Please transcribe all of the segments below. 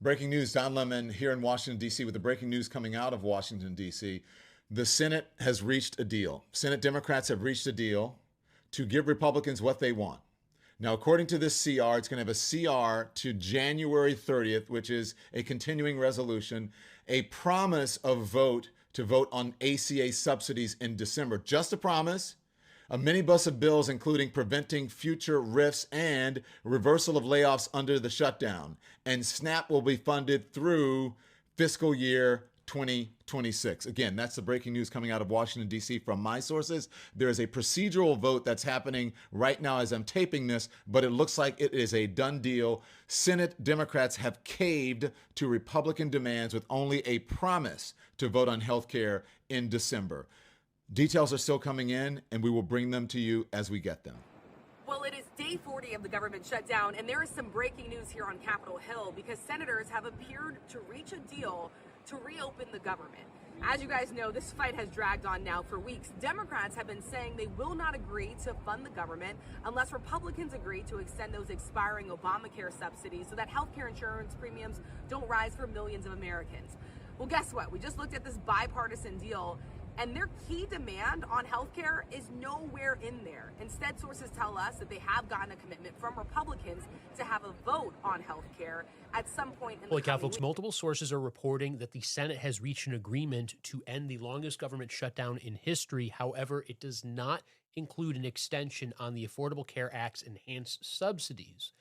Breaking news, Don Lemon here in Washington, D.C. with the breaking news coming out of Washington, D.C. The Senate has reached a deal. Senate Democrats have reached a deal to give Republicans what they want. Now, according to this CR, it's going to have a CR to January 30th, which is a continuing resolution, a promise of vote to vote on ACA subsidies in December. Just a promise. A minibus of bills, including preventing future rifts and reversal of layoffs under the shutdown. And SNAP will be funded through fiscal year 2026. Again, that's the breaking news coming out of Washington, D.C. from my sources. There is a procedural vote that's happening right now as I'm taping this, but it looks like it is a done deal. Senate Democrats have caved to Republican demands with only a promise to vote on health care in December. Details are still coming in, and we will bring them to you as we get them. Well, it is day 40 of the government shutdown, and there is some breaking news here on Capitol Hill because senators have appeared to reach a deal to reopen the government. As you guys know, this fight has dragged on now for weeks. Democrats have been saying they will not agree to fund the government unless Republicans agree to extend those expiring Obamacare subsidies so that healthcare insurance premiums don't rise for millions of Americans. Well, guess what? We just looked at this bipartisan deal, and their key demand on healthcare is nowhere in there. Instead, sources tell us that they have gotten a commitment from Republicans to have a vote on healthcare at some point in the Holy cow, coming folks, weeks. multiple sources are reporting that the Senate has reached an agreement to end the longest government shutdown in history. However, it does not include an extension on the Affordable Care Act's enhanced subsidies.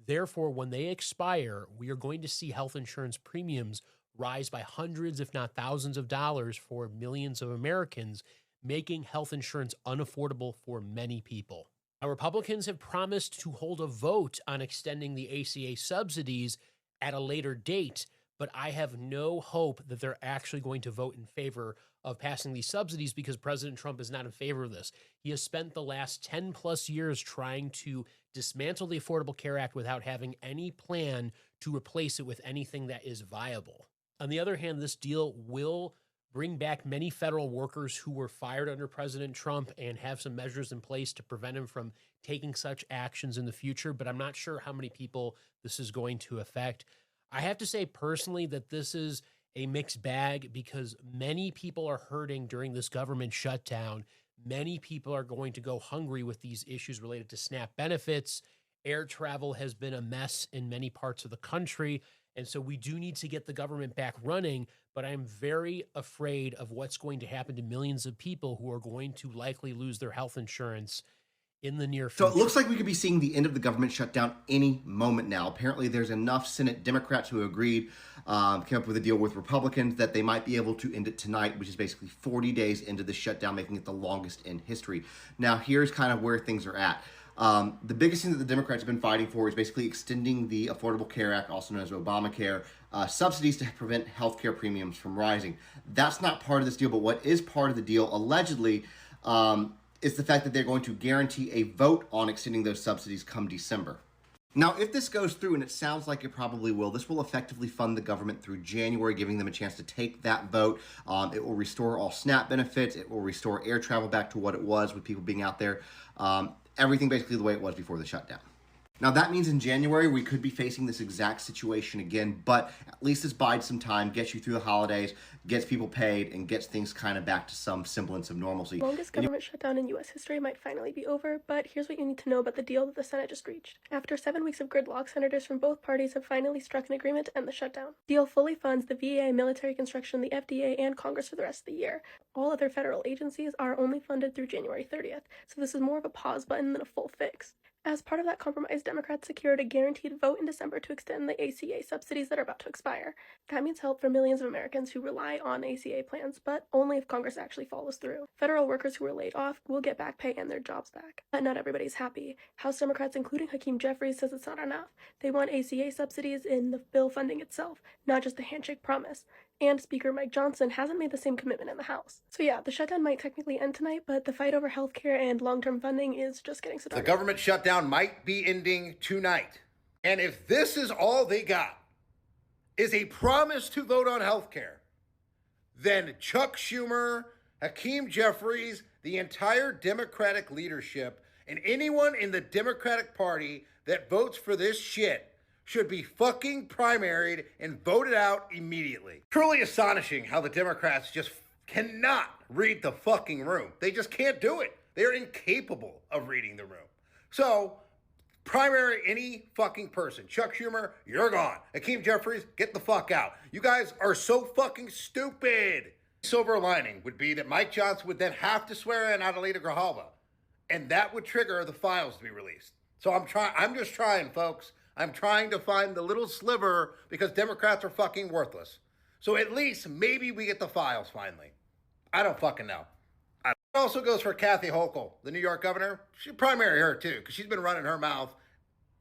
Therefore, when they expire, we are going to see health insurance premiums rise by hundreds, if not thousands of dollars for millions of Americans, making health insurance unaffordable for many people. Now, Republicans have promised to hold a vote on extending the ACA subsidies at a later date, but I have no hope that they're actually going to vote in favor of passing these subsidies because President Trump is not in favor of this. He has spent the last 10 plus years trying to dismantle the Affordable Care Act without having any plan to replace it with anything that is viable. On the other hand, this deal will bring back many federal workers who were fired under President Trump and have some measures in place to prevent him from taking such actions in the future, but I'm not sure how many people this is going to affect. I have to say personally that this is a mixed bag because many people are hurting during this government shutdown. Many people are going to go hungry with these issues related to SNAP benefits. Air travel has been a mess in many parts of the country. And so we do need to get the government back running, but I'm very afraid of what's going to happen to millions of people who are going to likely lose their health insurance in the near future. So it looks like we could be seeing the end of the government shutdown any moment now. Apparently there's enough Senate Democrats who agreed, came up with a deal with Republicans that they might be able to end it tonight, which is basically 40 days into the shutdown, making it the longest in history. Now, here's kind of where things are at. The biggest thing that the Democrats have been fighting for is basically extending the Affordable Care Act, also known as Obamacare, subsidies to prevent healthcare premiums from rising. That's not part of this deal, but what is part of the deal, allegedly, is the fact that they're going to guarantee a vote on extending those subsidies come December. Now, if this goes through, and it sounds like it probably will, this will effectively fund the government through January, giving them a chance to take that vote. It will restore all SNAP benefits. It will restore air travel back to what it was with people being out there. Everything basically the way it was before the shutdown. Now, that means in January, we could be facing this exact situation again, but at least this bides some time, gets you through the holidays, gets people paid, and gets things kind of back to some semblance of normalcy. The longest government shutdown in U.S. history might finally be over, but here's what you need to know about the deal that the Senate just reached. After 7 weeks of gridlock, senators from both parties have finally struck an agreement to end the shutdown. The deal fully funds the VA, military construction, the FDA, and Congress for the rest of the year. All other federal agencies are only funded through January 30th, so this is more of a pause button than a full fix. As part of that compromise, Democrats secured a guaranteed vote in December to extend the ACA subsidies that are about to expire. That means help for millions of Americans who rely on ACA plans, but only if Congress actually follows through. Federal workers who were laid off will get back pay and their jobs back. But not everybody's happy. House Democrats, including Hakeem Jeffries, says it's not enough. They want ACA subsidies in the bill funding itself, not just a handshake promise. And Speaker Mike Johnson hasn't made the same commitment in the House. So yeah, the shutdown might technically end tonight, but the fight over healthcare and long-term funding is just getting started. The government shutdown might be ending tonight. And if this is all they got, is a promise to vote on healthcare, then Chuck Schumer, Hakeem Jeffries, the entire Democratic leadership, and anyone in the Democratic Party that votes for this shit should be fucking primaried and voted out immediately. Truly astonishing how the Democrats just cannot read the fucking room. They just can't do it. They're incapable of reading the room. So, primary any fucking person. Chuck Schumer, you're gone. Hakeem Jeffries, get the fuck out. You guys are so fucking stupid. Silver lining would be that Mike Johnson would then have to swear in Adelita Grijalva, and that would trigger the files to be released. So I'm just trying, folks. I'm trying to find the little sliver because Democrats are fucking worthless. So at least maybe we get the files finally. I don't fucking know. It also goes for Kathy Hochul, the New York governor. Should primary her too, because she's been running her mouth.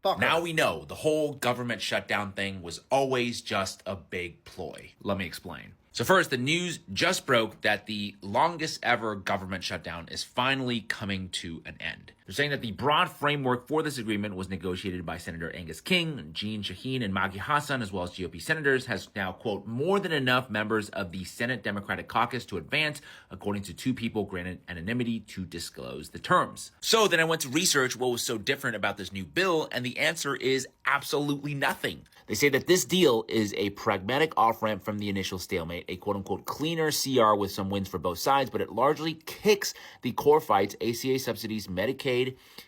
Fuck her. Now we know the whole government shutdown thing was always just a big ploy. Let me explain. So first, the news just broke that the longest ever government shutdown is finally coming to an end. They're saying that the broad framework for this agreement was negotiated by Senator Angus King, Jeanne Shaheen, and Maggie Hassan, as well as GOP senators, has now, quote, more than enough members of the Senate Democratic Caucus to advance, according to two people granted anonymity to disclose the terms. So then I went to research what was so different about this new bill, and the answer is absolutely nothing. They say that this deal is a pragmatic off-ramp from the initial stalemate, a quote-unquote cleaner CR with some wins for both sides, but it largely kicks the core fights, ACA subsidies, Medicaid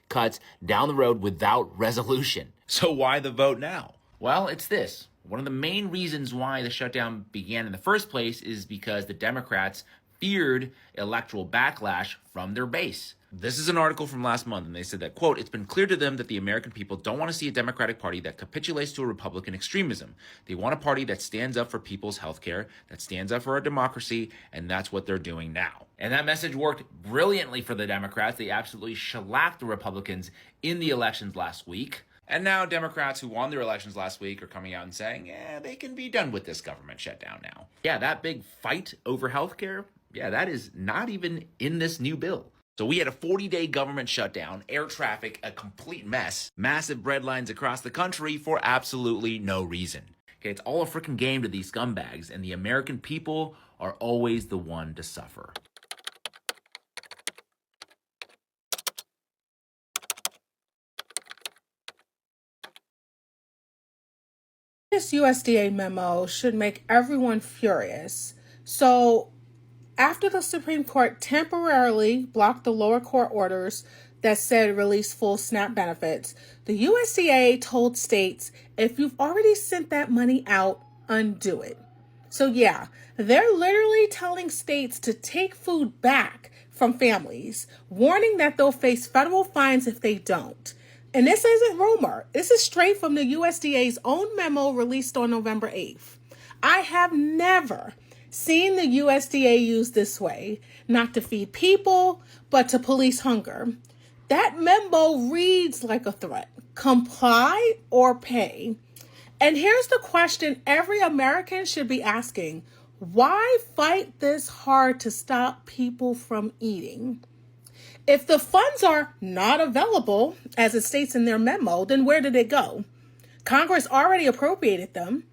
cuts, down the road without resolution. So why the vote now? Well, it's this. One of the main reasons why the shutdown began in the first place is because the Democrats feared electoral backlash from their base. This is an article from last month, and they said that, quote, it's been clear to them that the American people don't want to see a Democratic Party that capitulates to a Republican extremism. They want a party that stands up for people's health care, that stands up for our democracy, and that's what they're doing now. And that message worked brilliantly for the Democrats. They absolutely shellacked the Republicans in the elections last week. And now Democrats who won their elections last week are coming out and saying, yeah, they can be done with this government shutdown now. Yeah, that big fight over health care, yeah, that is not even in this new bill. So we had a 40-day government shutdown, air traffic, a complete mess, massive bread lines across the country for absolutely no reason. Okay, it's all a freaking game to these scumbags, and the American people are always the one to suffer. This USDA memo should make everyone furious. So, after the Supreme Court temporarily blocked the lower court orders that said release full SNAP benefits, the USDA told states, if you've already sent that money out, undo it. So yeah, they're literally telling states to take food back from families, warning that they'll face federal fines if they don't. And this isn't rumor. This is straight from the USDA's own memo released on November 8th. I have never seen the USDA used this way, not to feed people, but to police hunger. That memo reads like a threat. Comply or pay. And here's the question every American should be asking. Why fight this hard to stop people from eating? If the funds are not available, as it states in their memo, then where did it go? Congress already appropriated them.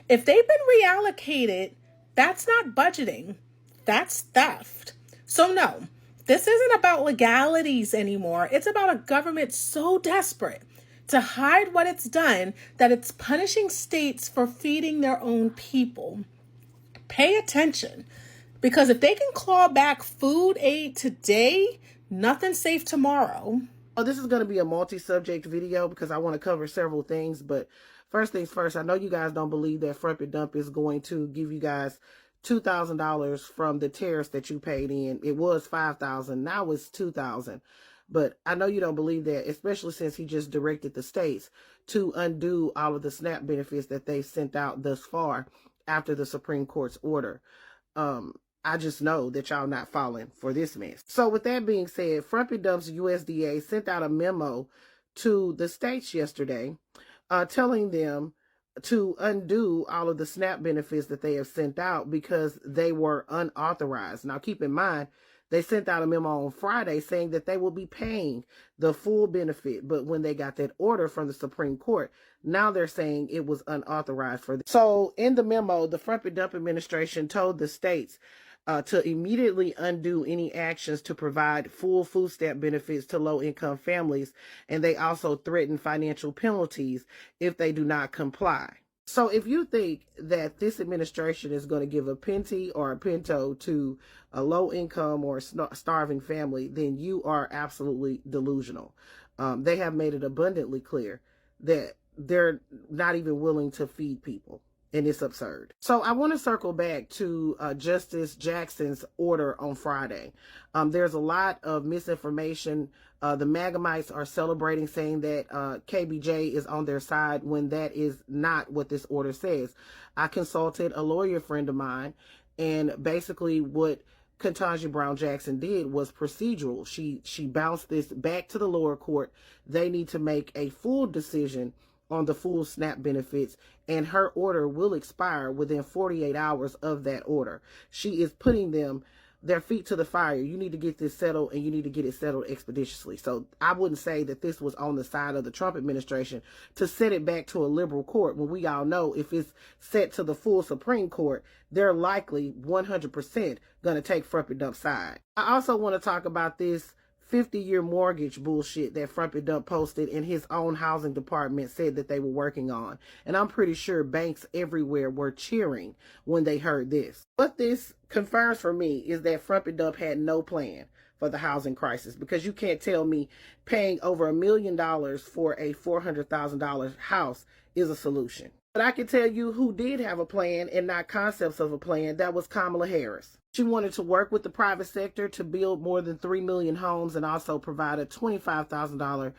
If they've been reallocated, that's not budgeting. That's theft. So no, this isn't about legalities anymore. It's about a government so desperate to hide what it's done that it's punishing states for feeding their own people. Pay attention, because if they can claw back food aid today, nothing's safe tomorrow. Oh, this is going to be a multi-subject video because I want to cover several things, but first things first, I know you guys don't believe that Frump and Dump is going to give you guys $2,000 from the tariffs that you paid in. It was $5,000, now it's $2,000. But I know you don't believe that, especially since he just directed the states to undo all of the SNAP benefits that they sent out thus far after the Supreme Court's order. I just know that y'all not falling for this mess. So with that being said, Frump and Dump's USDA sent out a memo to the states yesterday telling them to undo all of the SNAP benefits that they have sent out because they were unauthorized. Now, keep in mind, they sent out a memo on Friday saying that they will be paying the full benefit. But when they got that order from the Supreme Court, now they're saying it was unauthorized for them. So in the memo, the Frump and Dump administration told the states to immediately undo any actions to provide full food stamp benefits to low-income families, and they also threaten financial penalties if they do not comply. So if you think that this administration is going to give a penty or a pinto to a low-income or starving family, then you are absolutely delusional. They have made it abundantly clear that they're not even willing to feed people. And it's absurd. So I want to circle back to Justice Jackson's order on Friday. There's a lot of misinformation. The Magamites are celebrating, saying that KBJ is on their side when that is not what this order says. I consulted a lawyer friend of mine, and basically what Ketanji Brown Jackson did was procedural. She bounced this back to the lower court. They need to make a full decision on the full SNAP benefits, and her order will expire within 48 hours of that order. She is putting their feet to the fire. You need to get this settled, and you need to get it settled expeditiously. So I wouldn't say that this was on the side of the Trump administration to set it back to a liberal court, when we all know if it's set to the full Supreme Court, they're likely 100% going to take Frump and Dump side. I also want to talk about this 50-year mortgage bullshit that Frump and Dump posted, in his own housing department said that they were working on. And I'm pretty sure banks everywhere were cheering when they heard this. What this confirms for me is that Frump and Dump had no plan for the housing crisis, because you can't tell me paying over $1 million for a $400,000 house is a solution. But I can tell you who did have a plan, and not concepts of a plan. That was Kamala Harris. She wanted to work with the private sector to build more than 3 million homes, and also provide a $25,000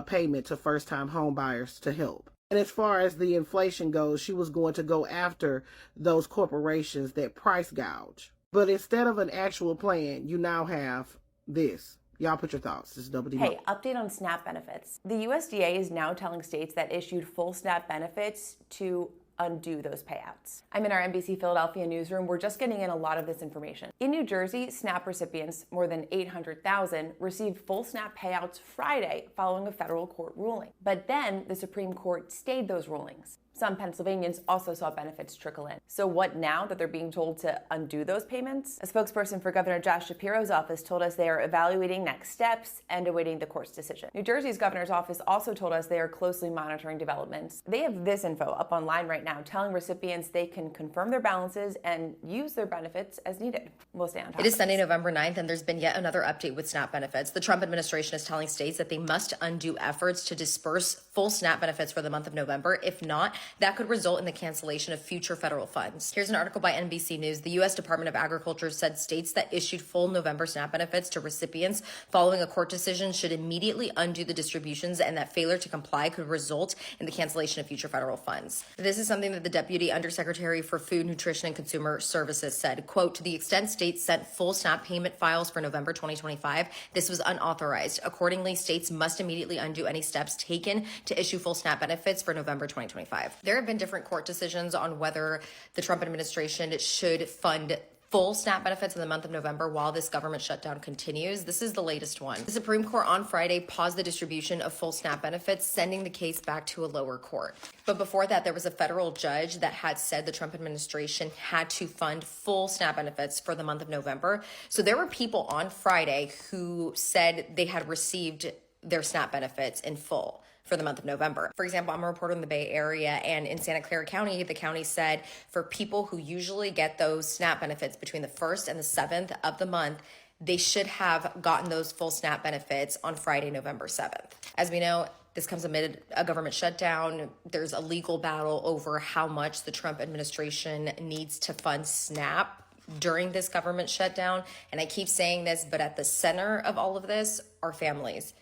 payment to first-time home buyers to help. And as far as the inflation goes, she was going to go after those corporations that price gouge. But instead of an actual plan, you now have this. Y'all put your thoughts. This is Double D. Hey, update on SNAP benefits. The USDA is now telling states that issued full SNAP benefits to undo those payouts. I'm in our NBC Philadelphia newsroom. We're just getting in a lot of this information. In New Jersey, SNAP recipients, more than 800,000, received full SNAP payouts Friday following a federal court ruling. But then the Supreme Court stayed those rulings. Some Pennsylvanians also saw benefits trickle in. So what now that they're being told to undo those payments? A spokesperson for Governor Josh Shapiro's office told us they are evaluating next steps and awaiting the court's decision. New Jersey's governor's office also told us they are closely monitoring developments. They have this info up online right now, telling recipients they can confirm their balances and use their benefits as needed. We'll stay on top. It is Sunday, November 9th, and there's been yet another update with SNAP benefits. The Trump administration is telling states that they must undo efforts to disperse full SNAP benefits for the month of November. If not, that could result in the cancellation of future federal funds. Here's an article by NBC News. The U.S. Department of Agriculture said states that issued full November SNAP benefits to recipients following a court decision should immediately undo the distributions, and that failure to comply could result in the cancellation of future federal funds. This is something that the Deputy Undersecretary for Food, Nutrition, and Consumer Services said, quote, to the extent states sent full SNAP payment files for November 2025, this was unauthorized. Accordingly, states must immediately undo any steps taken to issue full SNAP benefits for November 2025. There have been different court decisions on whether the Trump administration should fund full SNAP benefits in the month of November while this government shutdown continues. This is the latest one. The Supreme Court on Friday paused the distribution of full SNAP benefits, sending the case back to a lower court. But before that, there was a federal judge that had said the Trump administration had to fund full SNAP benefits for the month of November. So there were people on Friday who said they had received their SNAP benefits in full for the month of November. For example, I'm a reporter in the Bay Area, and in Santa Clara County, the county said for people who usually get those SNAP benefits between the 1st and the 7th of the month, they should have gotten those full SNAP benefits on Friday, November 7th. As we know, this comes amid a government shutdown. There's a legal battle over how much the Trump administration needs to fund SNAP during this government shutdown. And I keep saying this, but at the center of all of this are families.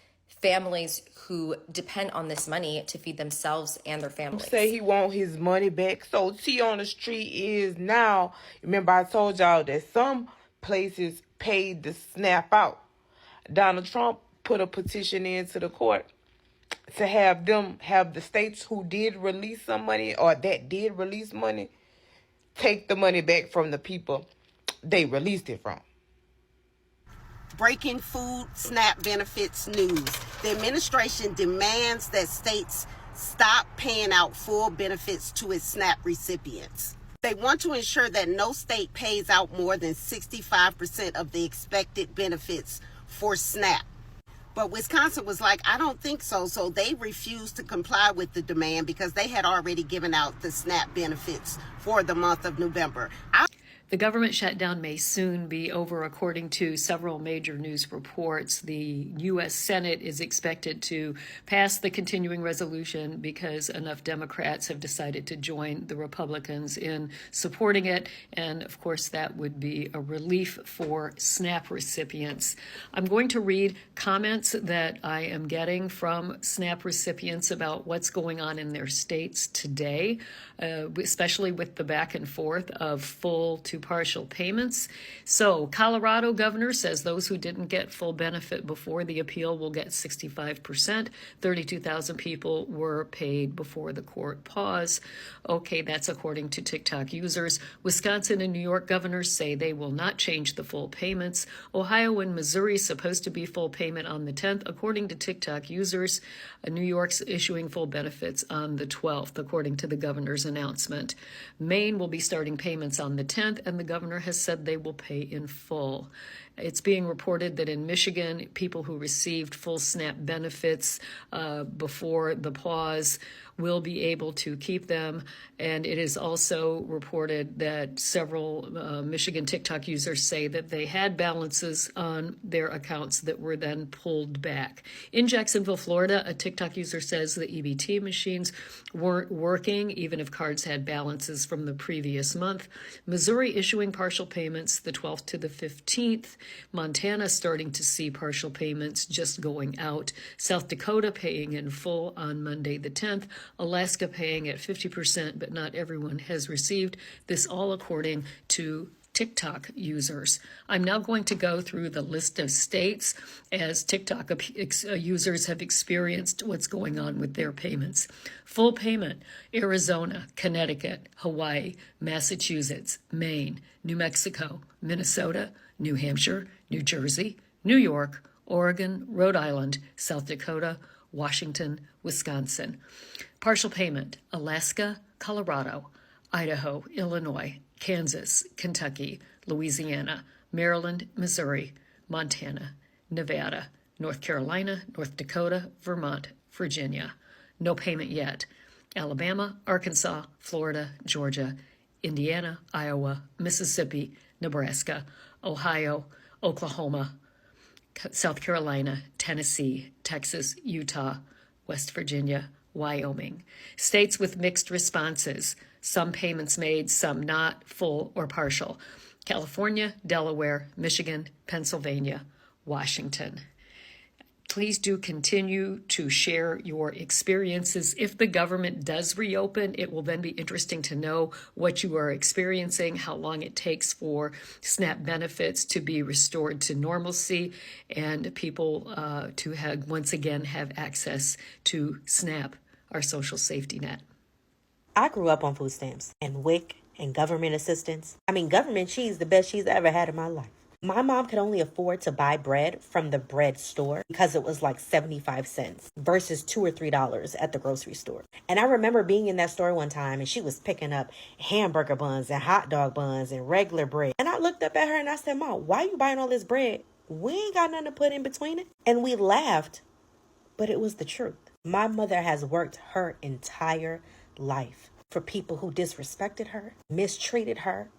Families who depend on this money to feed themselves and their families. Say he want his money back. So T on the street is now, remember I told y'all that some places paid the SNAP out. Donald Trump put a petition into the court to have the states who did release some money or that did release money, take the money back from the people they released it from. Breaking food SNAP benefits news. The administration demands that states stop paying out full benefits to its SNAP recipients. They want to ensure that no state pays out more than 65% of the expected benefits for SNAP. But Wisconsin was like, I don't think so. So they refused to comply with the demand because they had already given out the SNAP benefits for the month of November. The government shutdown may soon be over, according to several major news reports. The U.S. Senate is expected to pass the continuing resolution because enough Democrats have decided to join the Republicans in supporting it. And, of course, that would be a relief for SNAP recipients. I'm going to read comments that I am getting from SNAP recipients about what's going on in their states today, especially with the back and forth of full to partial payments. So Colorado governor says those who didn't get full benefit before the appeal will get 65%. 32,000 people were paid before the court pause. Okay, that's according to TikTok users. Wisconsin and New York governors say they will not change the full payments. Ohio and Missouri supposed to be full payment on the 10th, according to TikTok users. New York's issuing full benefits on the 12th, according to the governor's announcement. Maine will be starting payments on the 10th, and the governor has said they will pay in full. It's being reported that in Michigan, people who received full SNAP benefits before the pause will be able to keep them. And it is also reported that several Michigan TikTok users say that they had balances on their accounts that were then pulled back. In Jacksonville, Florida, a TikTok user says the EBT machines weren't working, even if cards had balances from the previous month. Missouri issuing partial payments the 12th to the 15th. Montana starting to see partial payments just going out. South Dakota paying in full on Monday the 10th. Alaska paying at 50%, but not everyone has received. This all according to TikTok users. I'm now going to go through the list of states as TikTok users have experienced what's going on with their payments. Full payment: Arizona, Connecticut, Hawaii, Massachusetts, Maine, New Mexico, Minnesota, New Hampshire, New Jersey, New York, Oregon, Rhode Island, South Dakota, Washington, Wisconsin. Partial payment: Alaska, Colorado, Idaho, Illinois, Kansas, Kentucky, Louisiana, Maryland, Missouri, Montana, Nevada, North Carolina, North Dakota, Vermont, Virginia. No payment yet: Alabama, Arkansas, Florida, Georgia, Indiana, Iowa, Mississippi, Nebraska, Ohio, Oklahoma, South Carolina, Tennessee, Texas, Utah, West Virginia, Wyoming. States with mixed responses: some payments made, some not, full or partial: California, Delaware, Michigan, Pennsylvania, Washington. Please do continue to share your experiences. If the government does reopen, it will then be interesting to know what you are experiencing, how long it takes for SNAP benefits to be restored to normalcy, and people to have, once again, have access to SNAP, our social safety net. I grew up on food stamps and WIC and government assistance. I mean, government cheese, the best cheese I ever had in my life. My mom could only afford to buy bread from the bread store because it was like 75 cents versus $2 or $3 at the grocery store. And I remember being in that store one time and she was picking up hamburger buns and hot dog buns and regular bread. And I looked up at her and I said, Mom, why are you buying all this bread? We ain't got nothing to put in between it. And we laughed, but it was the truth. My mother has worked her entire life for people who disrespected her, mistreated her,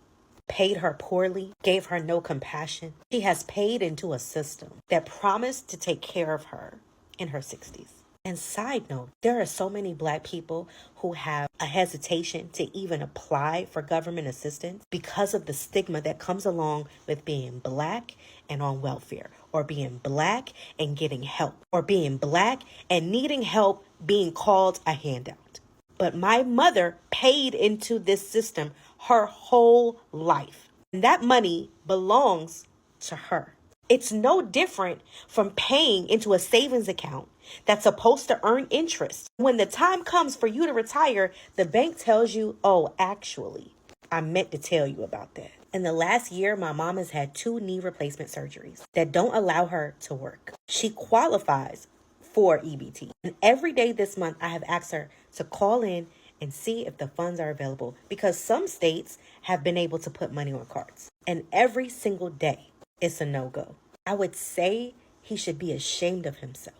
paid her poorly, gave her no compassion. She has paid into a system that promised to take care of her in her 60s. And side note, there are so many Black people who have a hesitation to even apply for government assistance because of the stigma that comes along with being Black and on welfare, or being Black and getting help, or being Black and needing help being called a handout. But my mother paid into this system her whole life. And that money belongs to her. It's no different from paying into a savings account that's supposed to earn interest. When the time comes for you to retire, the bank tells you, oh, actually, I meant to tell you about that. In the last year, my mom has had 2 knee replacement surgeries that don't allow her to work. She qualifies for EBT. And every day this month, I have asked her to call in and see if the funds are available, because some states have been able to put money on cards. And every single day, it's a no-go. I would say he should be ashamed of himself,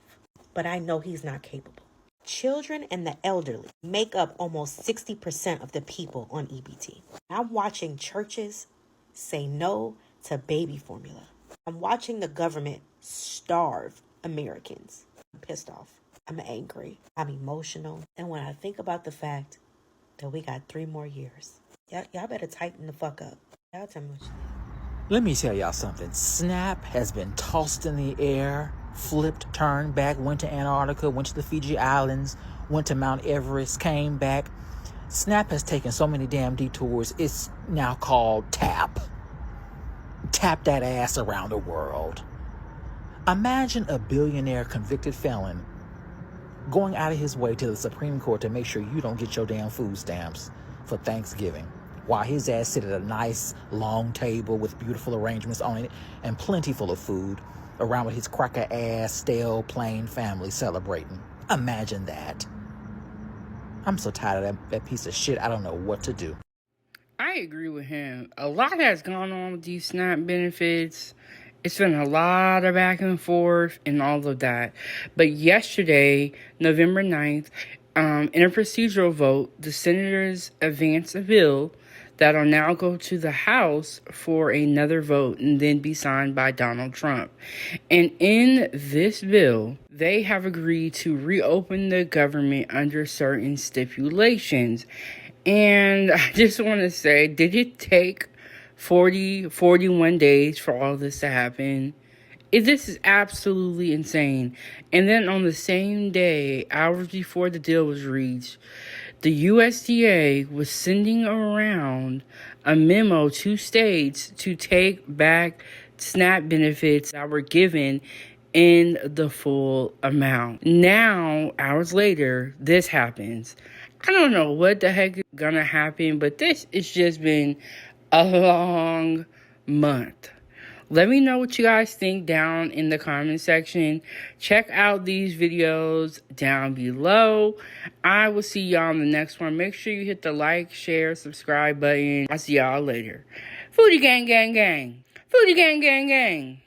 but I know he's not capable. Children and the elderly make up almost 60% of the people on EBT. I'm watching churches say no to baby formula. I'm watching the government starve Americans. I'm pissed off. I'm angry. I'm emotional. And when I think about the fact that we got 3 more years, y'all better tighten the fuck up. Y'all tell me what you think. Let me tell y'all something. SNAP has been tossed in the air, flipped, turned back, went to Antarctica, went to the Fiji Islands, went to Mount Everest, came back. SNAP has taken so many damn detours, it's now called TAP. Tap that ass around the world. Imagine a billionaire convicted felon going out of his way to the Supreme Court to make sure you don't get your damn food stamps for Thanksgiving, while his ass sit at a nice long table with beautiful arrangements on it and plenty full of food around with his cracker ass, stale, plain family celebrating. Imagine that. I'm so tired of that piece of shit. I don't know what to do. I agree with him. A lot has gone on with these SNAP benefits. It's been a lot of back and forth and all of that. But yesterday, November 9th, in a procedural vote, the senators advanced a bill that'll now go to the House for another vote and then be signed by Donald Trump. And in this bill, they have agreed to reopen the government under certain stipulations. And I just want to say, did it take 41 days for all this to happen? This is absolutely insane. And then on the same day, hours before the deal was reached, the USDA was sending around a memo to states to take back SNAP benefits that were given in the full amount. Now, hours later, this happens. I don't know what the heck is gonna happen, but this has just been a long month. Let me know what you guys think down in the comment section. Check out these videos down below. I will see y'all on the next one. Make sure you hit the like, share, subscribe button. I'll see y'all later. Foodie gang, gang, gang. Foodie gang, gang, gang.